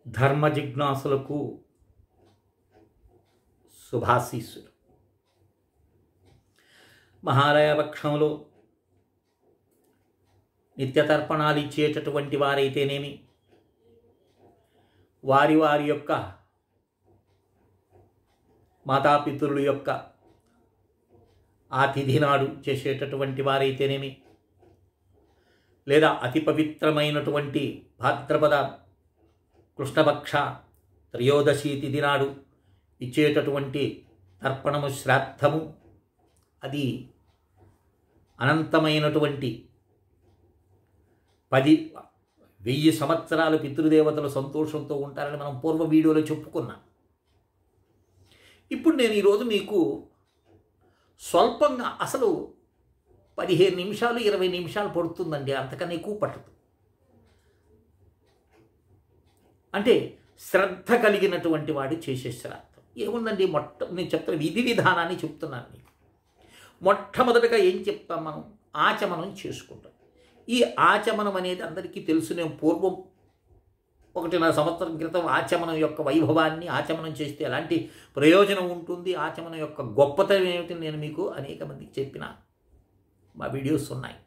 ధర్మ జిజ్ఞాసులకు శుభాశీస్సులు. మహాలయ పక్షంలో నిత్యతర్పణాలు ఇచ్చేటటువంటి వారైతేనేమి, వారి వారి యొక్క మాతాపితరుల యొక్క ఆ తిథి నాడు చేసేటటువంటి వారైతేనేమి, లేదా అతి పవిత్రమైనటువంటి భాద్రపద కృష్ణపక్ష త్రయోదశి తిథి నాడు ఇచ్చేటటువంటి తర్పణము, శ్రాద్ధము, అది అనంతమైనటువంటి 10,000 సంవత్సరాలు పితృదేవతలు సంతోషంతో ఉంటారని మనం పూర్వ వీడియోలో చెప్పుకున్నాం. ఇప్పుడు నేను ఈరోజు మీకు స్వల్పంగా, అసలు 15 నిమిషాలు 20 నిమిషాలు పడుతుందండి, అంతకన్నా ఎక్కువ పట్టదు. అంటే శ్రద్ధ కలిగినటువంటి వాడు చేసే శ్రాద్ధం ఏముందండి, నేను చెప్తాను, విధి విధానాన్ని చెప్తున్నాను మీకు. మొట్టమొదటిగా ఏం చెప్తాం, మనం ఆచమనం చేసుకుంటాం. ఈ ఆచమనం అనేది అందరికీ తెలుసు. నేను పూర్వం 1.5 సంవత్సరం క్రితం ఆచమనం యొక్క వైభవాన్ని, ఆచమనం చేస్తే ఎలాంటి ప్రయోజనం ఉంటుంది, ఆచమనం యొక్క గొప్పతనం ఏమిటి నేను మీకు అనేక మందికి చెప్పిన మా వీడియోస్ ఉన్నాయి.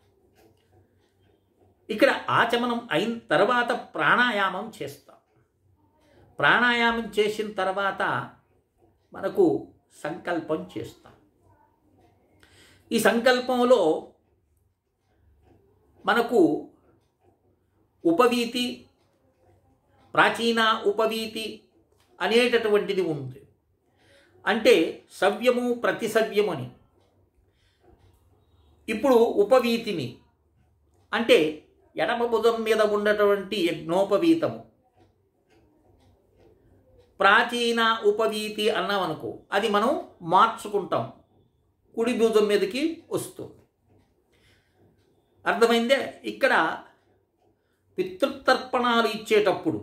ఇక్కడ ఆచమనం అయిన తర్వాత ప్రాణాయామం చేస్తాం. ప్రాణాయామం చేసిన తర్వాత మనకు సంకల్పం చేస్తాం. ఈ సంకల్పంలో మనకు ఉపవీతి, ప్రాచీన ఉపవీతి అనేటటువంటిది ఉంది. అంటే సవ్యము, ప్రతిసవ్యము అని. ఇప్పుడు ఉపవీతిని అంటే ఎడమ భుజం మీద ఉన్నటువంటి యజ్ఞోపవీతము, ప్రాచీన ఉపవీతి అన్నాం అనుకో, అది మనం మార్చుకుంటాం, కుడి భుజం మీదకి వస్తుంది. అర్థమైందే? ఇక్కడ పితృతర్పణాలు ఇచ్చేటప్పుడు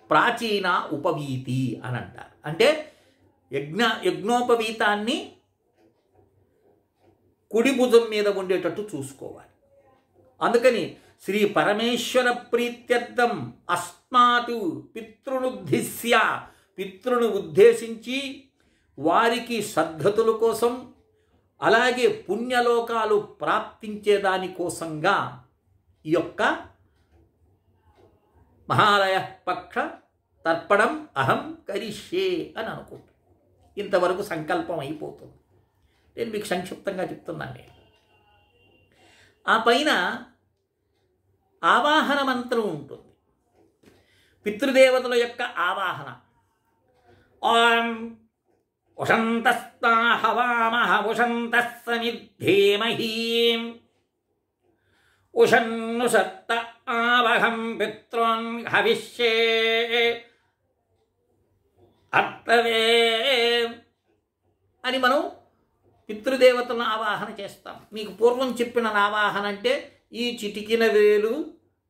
ప్రాచీన ఉపవీతి అని అంటారు. అంటే యజ్ఞోపవీతాన్ని కుడి భుజం మీద ఉండేటట్టు చూసుకోవాలి. అందుకని శ్రీ పరమేశ్వర ప్రీత్యర్థం అస్మాతు పితృనుద్దిశ్య, పితృను ఉద్దేశించి వారికి సద్గతుల కోసం, అలాగే పుణ్యలోకాలు ప్రాప్తించేదానికోసంగా ఈ యొక్క మహాలయ పక్ష తర్పణం అహం కరిష్యే అని అనుకుంటా. ఇంతవరకు సంకల్పం అయిపోతుంది. నేను మీకు సంక్షిప్తంగా చెప్తున్నాను. నేను ఆ పైన ఆవాహన మంత్రం ఉంటుంది, పితృదేవతల యొక్క ఆవాహన. ఓం ఉషంతస్తాహవామహ ఉషంతః సమిద్ధేమహీం ఉషన్ను సత్త ఆవహం పితॄన్ హవిష్యే అర్తవే అని మనం పితృదేవతలను ఆవాహన చేస్తాం. మీకు పూర్వం చెప్పిన ఆవాహన అంటే ఈ చిటికిన వేలు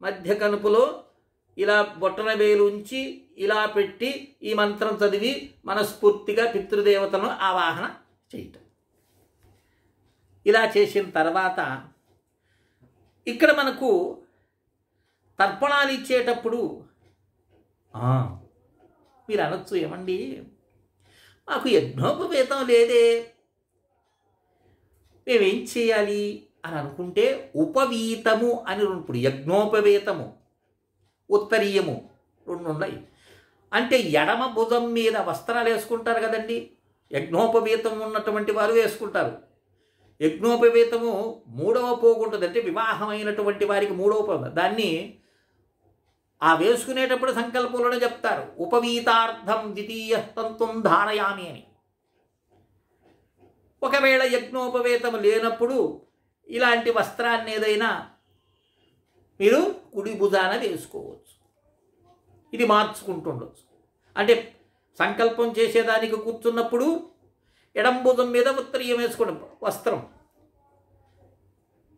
మధ్య కనుపులో ఇలా బొట్టన వేలు ఉంచి ఇలా పెట్టి ఈ మంత్రం చదివి మనస్ఫూర్తిగా పితృదేవతలను ఆవాహన చేయటం. ఇలా చేసిన తర్వాత ఇక్కడ మనకు తర్పణాలు ఇచ్చేటప్పుడు మీరు అనొచ్చు, ఏమండి మాకు యజ్ఞోపవేతం లేదే, మేమేం చేయాలి అని అనుకుంటే, ఉపవీతము అని ఇప్పుడు యజ్ఞోపవేతము, ఉత్తరీయము 2 ఉన్నాయి. అంటే ఎడమ భుజం మీద వస్త్రాలు వేసుకుంటారు కదండి, యజ్ఞోపవీతం ఉన్నటువంటి వారు వేసుకుంటారు. యజ్ఞోపవీతము 3వ పోగు ఉంటుంది, అంటే వివాహమైనటువంటి వారికి 3వ పోగు. దాన్ని ఆ వేసుకునేటప్పుడు సంకల్పంలోనే చెప్తారు, ఉపవీతార్థం ద్వితీయ తంతుం ధారయామి అని. ఒకవేళ యజ్ఞోపవేతం లేనప్పుడు ఇలాంటి వస్త్రాన్ని ఏదైనా మీరు కుడి భుజాన వేసుకోవచ్చు. ఇది మార్చుకుంటుండొచ్చు. అంటే సంకల్పం చేసేదానికి కూర్చున్నప్పుడు ఎడం భుజం మీద ఉత్తరీయం వేసుకోండి వస్త్రం.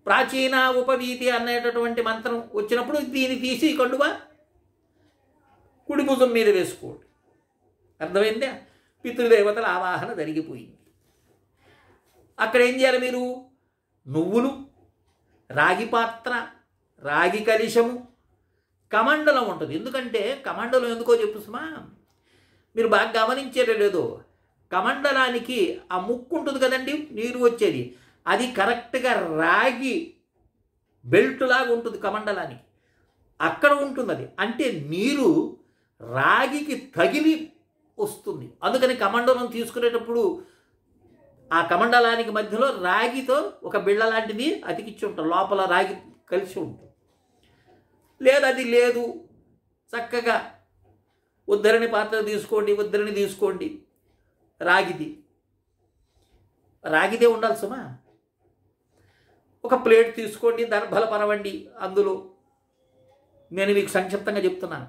ప్రాచీన ఉపవీతి అనేటటువంటి మంత్రం వచ్చినప్పుడు దీన్ని తీసి కండువా కుడి భుజం మీద వేసుకోండి. అర్థమైందే? పితృదేవతల ఆవాహన జరిగిపోయింది. అక్కడ ఏం చేయాలి, మీరు నువ్వులు, రాగి పాత్ర, రాగి కలశము, కమండలం ఉంటుంది. ఎందుకంటే కమండలం ఎందుకో చెప్పు సుమా, మీరు బాగా గమనించారో లేదో, కమండలానికి ఆ ముక్కు ఉంటుంది కదండి నీరు వచ్చేది, అది కరెక్ట్గా రాగి బెల్ట్ లాగా ఉంటుంది కమండలానికి, అక్కడ ఉంటుంది అది. అంటే నీరు రాగికి తగిలి వస్తుంది. అందుకని కమండలం తీసుకునేటప్పుడు ఆ కమండలానికి మధ్యలో రాగితో ఒక బిళ్ళ లాంటిది అతికిచ్చి ఉంటాం, లోపల రాగి కలిసి ఉంటుంది. లేదు అది లేదు, చక్కగా ఉద్ధరణి పాత్ర తీసుకోండి, ఉద్ధరణి తీసుకోండి, రాగిదే ఉండాలి సుమా. ఒక ప్లేట్ తీసుకోండి, దర్భల పరవండి, అందులో నేను మీకు సంక్షిప్తంగా చెప్తున్నాను.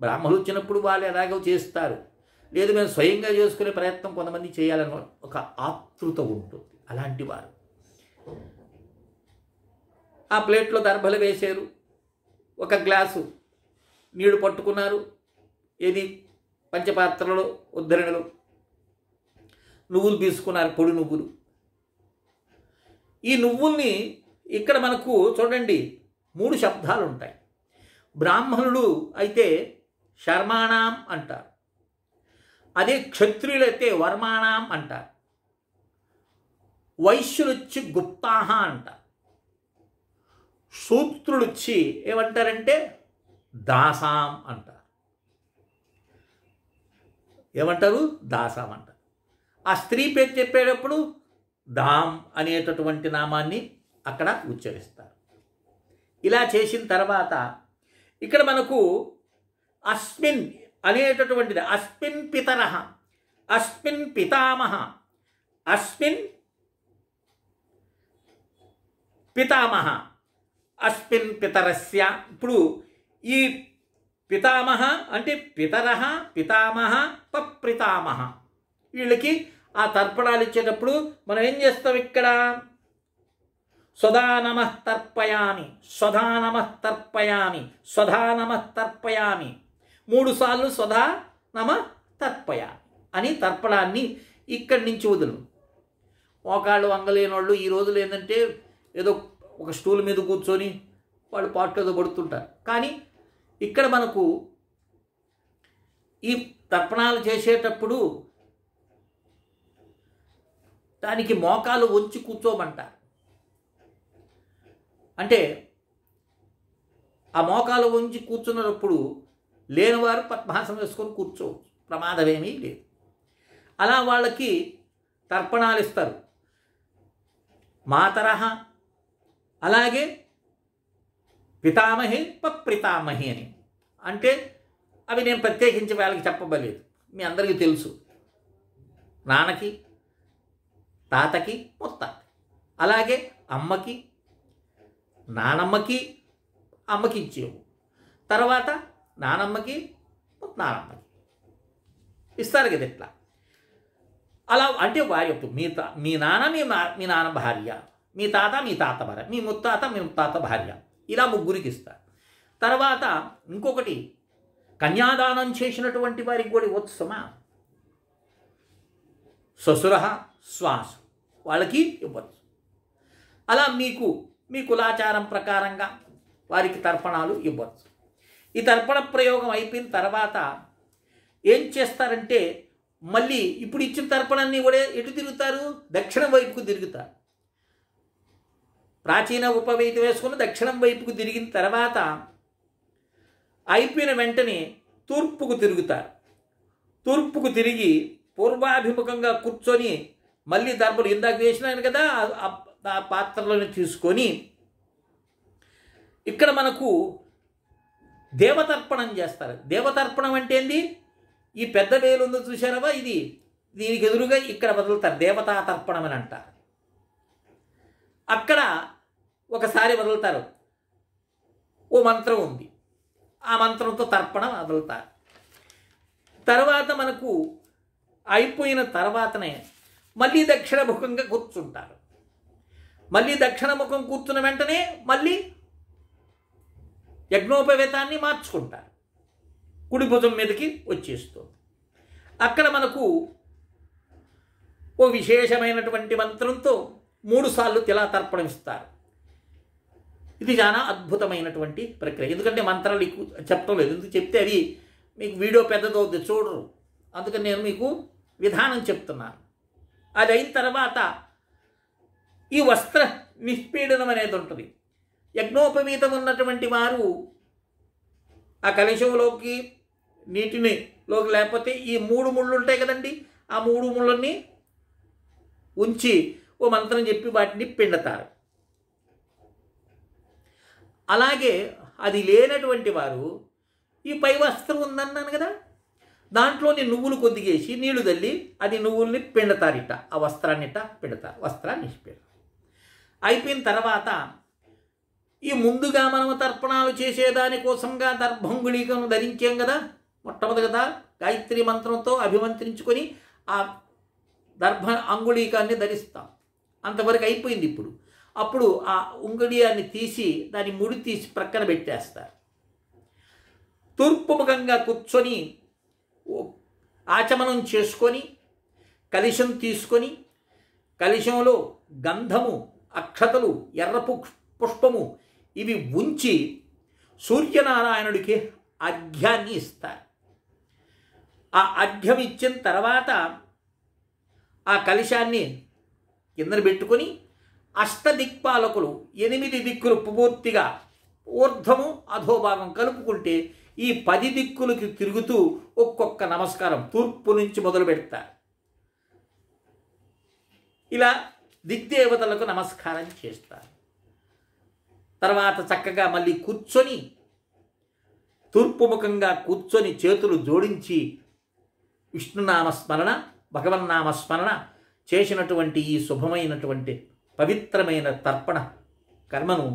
బ్రాహ్మణులు వచ్చినప్పుడు వాళ్ళు ఎలాగో చేస్తారు, లేదు మేము స్వయంగా చేసుకునే ప్రయత్నం కొంతమంది చేయాలని ఒక ఆతృత ఉంటుంది. అలాంటి వారు ఆ ప్లేట్లో దర్భలు వేశారు, ఒక గ్లాసు నీళ్లు పట్టుకున్నారు, ఏది పంచపాత్రలో ఉద్ధరణలో నువ్వులు తీసుకున్నారు, పొడి నువ్వులు. ఈ నువ్వుల్ని ఇక్కడ మనకు చూడండి 3 శబ్దాలు ఉంటాయి. బ్రాహ్మణులు అయితే శర్మాణం అంటారు, అదే క్షత్రియులు అయితే వర్మాణం అంటారు, వైశ్యులు వచ్చి గుప్తాహ అంటారు, శూద్రులు వచ్చి ఏమంటారంటే దాసాం అంటారు. ఏమంటారు? దాసాం అంటారు. ఆ స్త్రీ పేరు చెప్పేటప్పుడు దామ్ అనేటటువంటి నామాన్ని అక్కడ ఉచ్చరిస్తారు. ఇలా చేసిన తర్వాత ఇక్కడ మనకు అస్మిన్ అనేటటువంటిది, అస్మిన్ పితరః, అస్మిన్ పితామహ, అస్మిన్ పితామహ, అస్మిన్ పితరస్య. ఇప్పుడు ఈ పితామహ అంటే పితరః, పితామహ, పప్రితామహ, వీళ్ళకి ఆ తర్పణాలు ఇచ్చేటప్పుడు మనం ఏం చేస్తాం? ఇక్కడ స్వధా నమః తర్పయామి, స్వధా నమః తర్పయామి, స్వధా నమః తర్పయామి, 3 సార్లు స్వధా నమః తర్పయామి అని తర్పణాన్ని ఇక్కడి నుంచి వదులు. మోకాళ్ళు వంగలేని వాళ్ళు ఈ రోజులు ఏంటంటే ఏదో ఒక స్టూల్ మీద కూర్చొని వాళ్ళు పాటలో పడుతుంటారు. కానీ ఇక్కడ మనకు ఈ తర్పణాలు చేసేటప్పుడు దానికి మోకాలు వంచి కూర్చోమంటారు. అంటే ఆ మోకాలు వంచి కూర్చున్నప్పుడు లేనివారు పద్మాసనం వేసుకొని కూర్చోవచ్చు, ప్రమాదమేమీ లేదు. అలా వాళ్ళకి తర్పణాలు ఇస్తారు. మాతరః, అలాగే పితామహి, పప్రితామహి అని. అంటే అవి నేను ప్రత్యేకించి వాళ్ళకి చెప్పబలేదు, మీ అందరికీ తెలుసు. నాన్నకి, తాతకి, ముత్తాతకి, అలాగే అమ్మకి, నానమ్మకి, అమ్మకి ఇచ్చేవు, తర్వాత నానమ్మకి, నానమ్మకి ఇస్తారు కదా. ఇట్లా అలా అంటే వారి యొక్క మీ నాన్న మీ నాన్న భార్య, మీ తాత భార్య, మీ ముత్తాత భార్య, ఇలా ముగ్గురికి ఇస్తారు. తర్వాత ఇంకొకటి కన్యాదానం చేసినటువంటి వారికి కూడా ఇవ్వచ్చుమా. శ్వశుర శ్వాసు వాళ్ళకి ఇవ్వచ్చు. అలా మీ కులాచారం ప్రకారంగా వారికి తర్పణాలు ఇవ్వచ్చు. ఈ తర్పణ ప్రయోగం అయిపోయిన తర్వాత ఏం చేస్తారంటే మళ్ళీ ఇప్పుడు ఇచ్చిన తర్పణాన్ని కూడా ఎటు తిరుగుతారు? దక్షిణం వైపుకు తిరుగుతారు. ప్రాచీన ఉపవేతి వేసుకుని దక్షిణం వైపుకు తిరిగిన తర్వాత అయిపోయిన వెంటనే తూర్పుకు తిరుగుతారు. తూర్పుకు తిరిగి పూర్వాభిముఖంగా కూర్చొని మళ్ళీ దర్భలు ఇందాక వేసినాను కదా ఆ పాత్రలను తీసుకొని ఇక్కడ మనకు దేవతర్పణం చేస్తారు. దేవతర్పణం అంటే ఏంది? ఈ పెద్ద వేలు ఉందో చూశారవా, దీనికి ఎదురుగా ఇక్కడ వదులుతారు, దేవతా తర్పణం అని అంటారు. అక్కడ ఒకసారి వదులుతారు, ఓ మంత్రం ఉంది, ఆ మంత్రంతో తర్పణం వదులుతారు. తర్వాత మనకు అయిపోయిన తర్వాతనే మళ్ళీ దక్షిణముఖంగా కూర్చుంటారు. మళ్ళీ దక్షిణముఖం కూర్చున్న వెంటనే మళ్ళీ యజ్ఞోపవేతాన్ని మార్చుకుంటారు, కుడి భుజం మీదకి వచ్చేస్తుంది. అక్కడ మనకు ఓ విశేషమైనటువంటి మంత్రంతో 3 సార్లు తిలా తర్పణం ఇస్తారు. ఇది చాలా అద్భుతమైనటువంటి ప్రక్రియ. ఎందుకంటే మంత్రాలు ఎక్కువ చెప్పడం లేదు, ఎందుకు చెప్తే అవి మీకు వీడియో పెద్దదవుద్ది, చూడరు. అందుకని నేను మీకు విధానం చెప్తున్నాను. అది అయిన తర్వాత ఈ వస్త్ర నిష్పీడనం అనేది ఉంటుంది. యజ్ఞోపవీతం ఉన్నటువంటి వారు ఆ కలశంలోకి నీటిలోకి లేకపోతే ఈ 3 ముళ్ళు ఉంటాయి కదండి, ఆ 3 ముళ్ళని ఉంచి ఓ మంత్రం చెప్పి వాటిని పిండతారు. అలాగే అది లేనటువంటి వారు ఈ పై వస్త్రం ఉందన్నాను కదా, దాంట్లోని నువ్వులు కొద్దిగేసి నీళ్లు తల్లి అది నువ్వుల్ని పిండతారిట, ఆ వస్త్రాన్ని పిండతారు. వస్త్రాన్ని నిష్పీడనం అయిపోయిన తర్వాత ఈ ముందుగా మనం తర్పణాలు చేసేదానికోసంగా దర్భంగుళీకను ధరించాం కదా, మొట్టమొదటిగా గాయత్రి మంత్రంతో అభిమంత్రించుకొని ఆ దర్భ అంగుళీకాన్ని ధరిస్తాం. అంతవరకు అయిపోయింది. అప్పుడు ఆ ఉంగుళీయాన్ని తీసి దాని ముడి తీసి ప్రక్కన పెట్టేస్తారు. తూర్పుముఖంగా కూర్చొని ఆచమనం చేసుకొని కలశం తీసుకొని కలశంలో గంధము, అక్షతలు, ఎర్ర పుష్పము ఇవి ఉంచి సూర్యనారాయణుడికి అర్ఘ్యాన్ని ఇస్తారు. ఆ అర్ఘ్యం ఇచ్చిన తర్వాత ఆ కలశాన్ని కిందన పెట్టుకొని అష్టదిక్పాలకులు 8 దిక్కులు పూర్తిగా ఊర్ధ్వము అధోభాగం కలుపుకుంటే ఈ 10 దిక్కులకి తిరుగుతూ ఒక్కొక్క నమస్కారం తూర్పు నుంచి మొదలు పెడతారు. ఇలా దిగ్దేవతలకు నమస్కారం చేస్తారు. తర్వాత చక్కగా మళ్ళీ కూర్చొని తూర్పుముఖంగా కూర్చొని చేతులు జోడించి విష్ణునామస్మరణ, భగవన్నామస్మరణ చేసినటువంటి ఈ శుభమైనటువంటి పవిత్రమైన తర్పణ కర్మను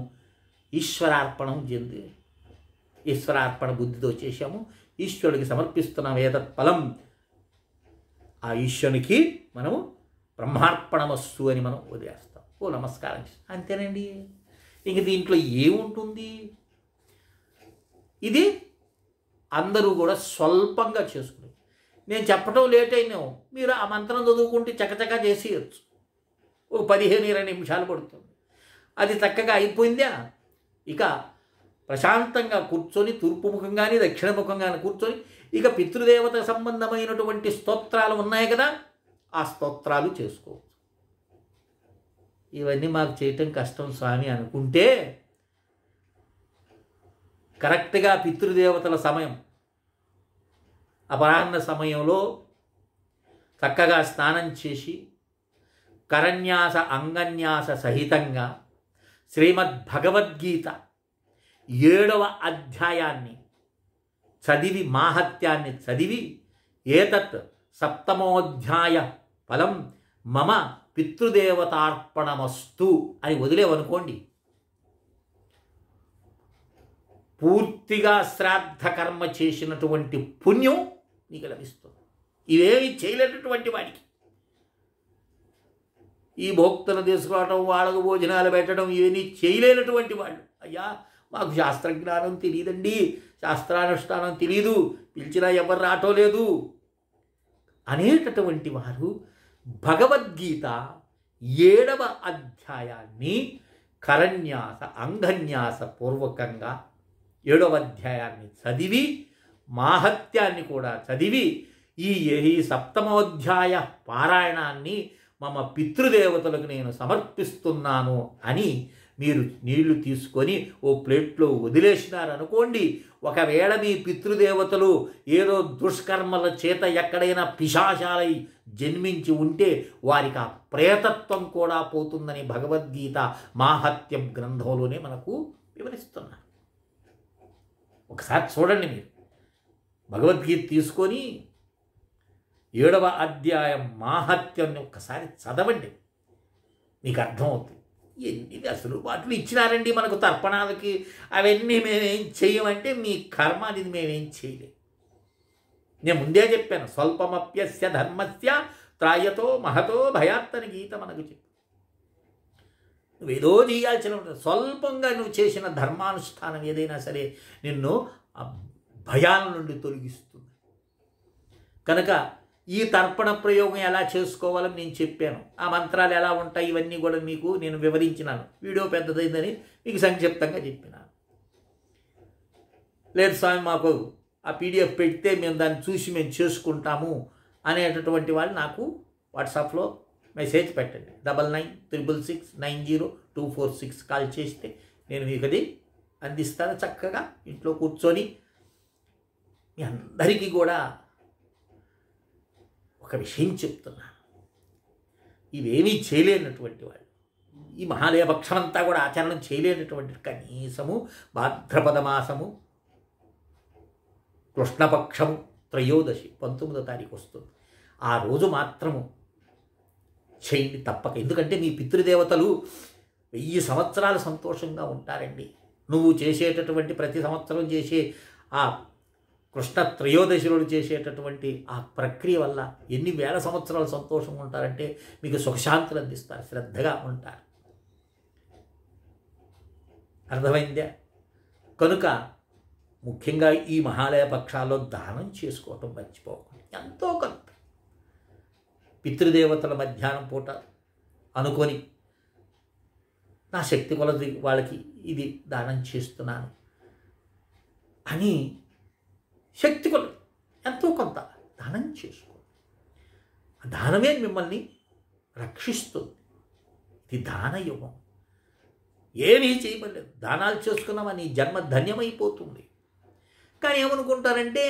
ఈశ్వరార్పణం ఈశ్వరార్పణ బుద్ధితో చేశాము, ఈశ్వరుడికి సమర్పిస్తున్నాం. ఏతత్ ఫలం ఆ ఈశ్వరునికి మనము బ్రహ్మార్పణమస్సు అని మనం వదిలేస్తాం. ఓ నమస్కారం, అంతేనండి. ఇంక దీంట్లో ఏముంటుంది? ఇది అందరూ కూడా స్వల్పంగా చేసుకునేది. నేను చెప్పడం లేట్ అయినావు, మీరు ఆ మంత్రం చదువుకుంటే చకచకా చేసేయచ్చు. ఓ 15-20 నిమిషాలు పడుతుంది. అది చక్కగా అయిపోయిందా, ఇక ప్రశాంతంగా కూర్చొని తూర్పుముఖంగాని దక్షిణముఖంగాని కూర్చొని ఇక పితృదేవత సంబంధమైనటువంటి స్తోత్రాలు ఉన్నాయి కదా, ఆ స్తోత్రాలు చేసుకోవచ్చు. ఇవన్నీ మాకు చేయటం కష్టం స్వామి అనుకుంటే కరెక్ట్గా పితృదేవతల సమయం అపరాహ్న సమయంలో చక్కగా స్నానం చేసి కరన్యాస అంగన్యాస సహితంగా శ్రీమద్భగవద్గీత 7వ అధ్యాయాన్ని చదివి మాహత్యాన్ని చదివి ఏతత్ సప్తమోధ్యాయ ఫలం మమ పితృదేవతార్పణమస్తు అని వదిలేవనుకోండి, పూర్తిగా శ్రాద్ధ కర్మ చేసినటువంటి పుణ్యం నీకు లభిస్తుంది. ఇవేమి చేయలేనటువంటి వాడికి ఈ భోక్తను తీసుకోవటం, వాళ్ళకు భోజనాలు పెట్టడం ఇవన్నీ చేయలేనటువంటి వాళ్ళు, అయ్యా మాకు శాస్త్రజ్ఞానం తెలియదండి, శాస్త్రానుష్ఠానం తెలియదు, పిలిచినా ఎవరు రావటం లేదు అనేటటువంటి వారు భగవద్గీత 7వ అధ్యాయాన్ని కరన్యాస అంగన్యాస పూర్వకంగా 7వ అధ్యాయాన్ని చదివి మాహత్యాన్ని కూడా చదివి ఈ సప్తమోధ్యాయ పారాయణాన్ని మమ పితృదేవతలకు నేను సమర్పిస్తున్నాను అని మీరు నీళ్లు తీసుకొని ఓ ప్లేట్లో వదిలేసినారనుకోండి, ఒకవేళ మీ పితృదేవతలు ఏదో దుష్కర్మల చేత ఎక్కడైనా పిశాచాలై జన్మించి ఉంటే వారికి ఆ ప్రేతత్వం కూడా పోతుందని భగవద్గీత మాహత్యం గ్రంథంలోనే మనకు వివరిస్తున్నారు. ఒకసారి చూడండి, మీరు భగవద్గీత తీసుకొని 7వ అధ్యాయం మాహత్యాన్ని ఒక్కసారి చదవండి, మీకు అర్థమవుతుంది. ఎన్ని అసలు వాటిని ఇచ్చినారండి మనకు తర్పణాలకి, అవన్నీ మేమేం చేయమంటే మీ కర్మ, అది మేమేం చేయలేం. నేను ముందే చెప్పాను, స్వల్పమప్యస్య ధర్మస్య త్రాయతో మహతో భయాత్తని గీత మనకు చెప్పి, నువ్వేదో చేయాల్సిన ఉంటుంది. స్వల్పంగా నువ్వు చేసిన ధర్మానుష్ఠానం ఏదైనా సరే నిన్ను ఆ భయాల నుండి తొలగిస్తుంది. కనుక ఈ తర్పణ ప్రయోగం ఎలా చేసుకోవాలని నేను చెప్పాను, ఆ మంత్రాలు ఎలా ఉంటాయి ఇవన్నీ కూడా మీకు నేను వివరించినాను. వీడియో పెద్దదైందని మీకు సంక్షిప్తంగా చెప్పినాను. లేదు స్వామి మాకు ఆ పీడిఎఫ్ పెడితే మేము దాన్ని చూసి మేము చేసుకుంటాము అనేటటువంటి వాళ్ళు నాకు వాట్సాప్లో మెసేజ్ పెట్టండి. 9966690246 కాల్ చేస్తే నేను మీకు అది అందిస్తాను. చక్కగా ఇంట్లో కూర్చొని మీ అందరికీ కూడా ఒక విషయం చెప్తున్నాను. ఇవేమీ చేయలేనటువంటి వాళ్ళు, ఈ మహాలయ పక్షమంతా కూడా ఆచరణ చేయలేనటువంటి, కనీసము భాద్రపద మాసము కృష్ణపక్షము త్రయోదశి 19వ తారీఖు వస్తుంది. ఆ రోజు మాత్రము చేయండి తప్పక. ఎందుకంటే మీ పితృదేవతలు 1000 సంవత్సరాలు సంతోషంగా ఉంటారండి. నువ్వు చేసేటటువంటి ప్రతి సంవత్సరం చేసే ఆ కృష్ణ త్రయోదశిలో చేసేటటువంటి ఆ ప్రక్రియ వల్ల ఎన్ని వేల సంవత్సరాలు సంతోషంగా ఉంటారంటే మీకు సుఖశాంతులు అందిస్తారు, శ్రద్ధగా ఉంటారు. అర్థమైందా? కనుక ముఖ్యంగా ఈ మహాలయ పక్షాల్లో దానం చేసుకోవటం మర్చిపోకండి. ఎంతో కొంత పితృదేవతల మధ్యాహ్నం పూట అనుకొని నా శక్తి కొలది వాళ్ళకి ఇది దానం చేస్తున్నాను అని శక్తి కొలది ఎంతో కొంత దానం చేసుకో. ఆ దానమే మిమ్మల్ని రక్షిస్తుంది. ఇది దానయుగం. ఏమీ చేయమలేదు, దానాలు చేసుకున్నామా నీ జన్మ ధన్యమైపోతుంది. కానీ ఏమనుకుంటారంటే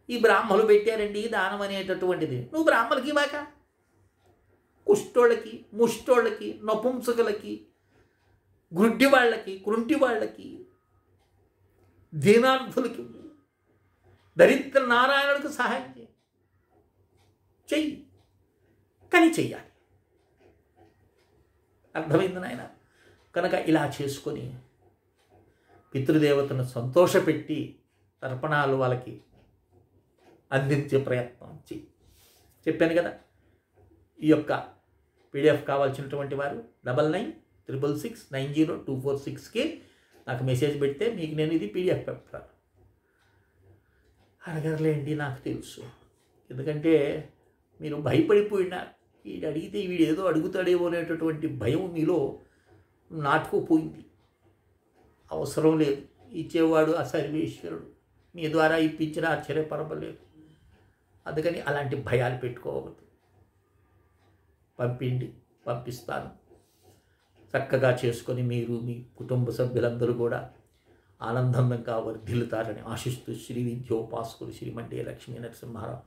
ఈ బ్రాహ్మలు పెట్టారండి దానం అనేటటువంటిది. నువ్వు బ్రాహ్మలకి ఇవ్వక కుష్టోళ్ళకి, ముష్టోళ్ళకి, నపుంసకులకి, గుడ్డి వాళ్ళకి, కృంటి వాళ్ళకి, దీనార్థులకి, దరిద్ర నారాయణుడికి సహాయం చెయ్యి. కానీ చెయ్యాలి. అర్థమైంది నాయన? కనుక ఇలా చేసుకొని పితృదేవతను సంతోషపెట్టి తర్పణాలు వాళ్ళకి అందించే ప్రయత్నం చెయ్యి. చెప్పాను కదా, ఈ యొక్క పీడిఎఫ్ కావాల్సినటువంటి వారు 9966690246కి నాకు మెసేజ్ పెడితే మీకు నేను ఇది పీడిఎఫ్ పెడతాను. అడగర్లేండి, నాకు తెలుసు. ఎందుకంటే మీరు భయపడిపోయినారు. వీడు అడిగితే వీడు ఏదో అడుగుతాడేమో అనేటటువంటి భయం మీలో నాటుకుపోయింది. అవసరం లేదు. ఇచ్చేవాడు ఆ సర్వేశ్వరుడు. మీ ద్వారా ఇప్పించిన ఆశ్చర్యపరపలేదు. అందుకని అలాంటి భయాలు పెట్టుకోవద్దు. పంపిస్తాను. చక్కగా చేసుకొని మీరు మీ కుటుంబ సభ్యులందరూ కూడా ఆనందంగా వర్ధిల్లుతారని ఆశిస్తూ శ్రీ విద్యోపాసకులు శ్రీమండే లక్ష్మీ నరసింహారావు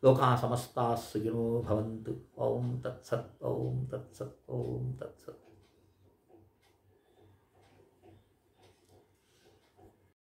లోకా సమస్తా సుఖినో భవంతు. ఓం తత్సత్. ఓం తత్సత్. ఓం తత్సత్.